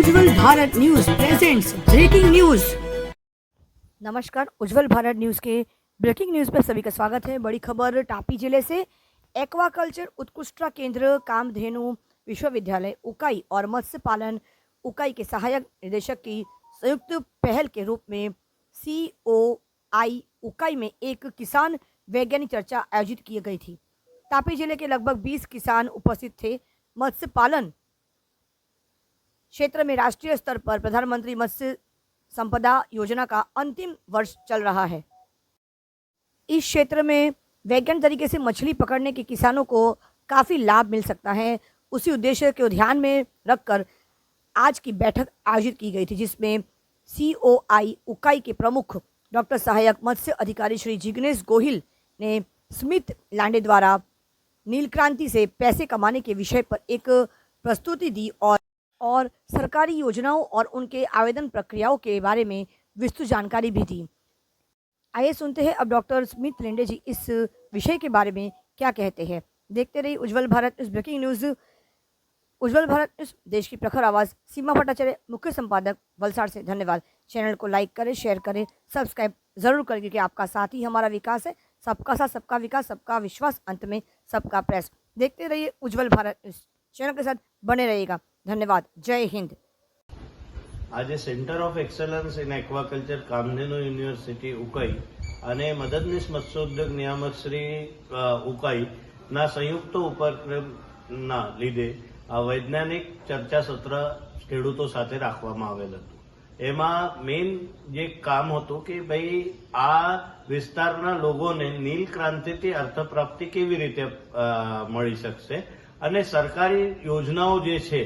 उज्जवल Bharat news presents breaking news. नमस्कार, Ujjwal Bharat news के breaking news पर सभी का स्वागत है। बड़ी खबर तापी जिले से। एक्वाकल्चर उत्कृष्टता केंद्र कामधेनु विश्वविद्यालय उकाई और मत्स्य पालन उकाई के सहायक निदेशक की संयुक्त पहल के रूप में COI उकाई में एक किसान वैज्ञानिक चर्चा आयोजित की गई थी। तापी जिले के लगभग 20 किसान उपस्थित थे। मत्स्य पालन क्षेत्र में राष्ट्रीय स्तर पर प्रधानमंत्री मत्स्य संपदा योजना का अंतिम वर्ष चल रहा है। इस क्षेत्र में वैज्ञानिक तरीके से मछली पकड़ने के किसानों को काफ़ी लाभ मिल सकता है। उसी उद्देश्य को ध्यान में रखकर आज की बैठक आयोजित की गई थी, जिसमें COI उकाई के प्रमुख डॉक्टर सहायक मत्स्य अधिकारी श्री जिग्नेश गोहिल ने स्मिथ लांडे द्वारा नील क्रांति से पैसे कमाने के विषय पर एक प्रस्तुति दी और सरकारी योजनाओं और उनके आवेदन प्रक्रियाओं के बारे में विस्तृत जानकारी भी दी। आइए सुनते हैं अब डॉक्टर स्मिथ लांडे जी इस विषय के बारे में क्या कहते हैं। देखते रहिए उज्जवल भारत न्यूज ब्रेकिंग न्यूज। उज्जवल भारत न्यूज, देश की प्रखर आवाज़। सीमा भट्टाचार्य, मुख्य संपादक, वलसाड़ से। धन्यवाद। चैनल को लाइक करें, शेयर करें, सब्सक्राइब जरूर करें, क्योंकि आपका साथ ही हमारा विकास है। सबका साथ, सबका विकास, सबका विश्वास, अंत में सबका प्रयास। देखते रहिए उज्जवल भारत न्यूज। चैनल के साथ बने रहिएगा। धन्यवाद। जय हिंद। आज centre of excellence in aquaculture Kamdhenu university Ukai અને મદદનીશ મત્સ્યોદ્યોગ નિયામક શ્રી ઉકાઈ ના સંયુક્ત ઉપક્રમના લીધે આ વૈજ્ઞાનિક ચર્ચા સત્ર ખેડૂતો સાથે રાખવામાં આવેલ હતું। એમાં મેઇન જે કામ હતું કે ભાઈ આ વિસ્તારના લોકોને નીલ ક્રાંતિથી અર્થપ્રાપ્તિ કેવી રીતે મળી શકશે અને સરકારી યોજનાઓ જે છે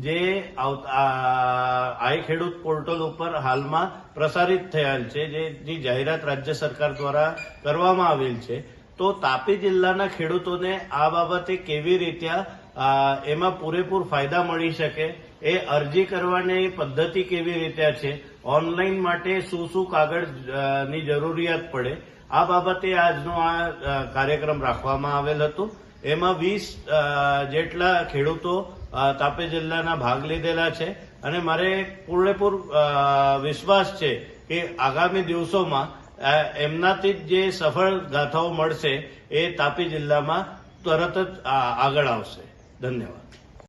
જે આઈ ખેડૂત પોર્ટલ ઉપર હાલમાં પ્રસારિત થયેલ છે, જેની જાહેરાત રાજ્ય સરકાર દ્વારા કરવામાં આવેલ છે, તો તાપી જિલ્લાના ખેડૂતોને આ બાબતે કેવી રીતે એમાં પૂરેપૂર ફાયદા મળી શકે, એ અરજી કરવાની પદ્ધતિ કેવી રીતે છે, ઓનલાઈન માટે શું કાગળની જરૂરિયાત પડે, આ બાબતે આજનો આ કાર્યક્રમ રાખવામાં આવેલ હતો। એમાં 20 જેટલા ખેડૂતો તાપી જિલ્લાના ભાગ લીધેલા છે અને મારે પૂરેપૂર વિશ્વાસ છે કે આગામી દિવસોમાં એમનાથી જે સફળ ગાથાઓ મળશે એ તાપી જિલ્લામાં તરત જ આગળ આવશે। ધન્યવાદ।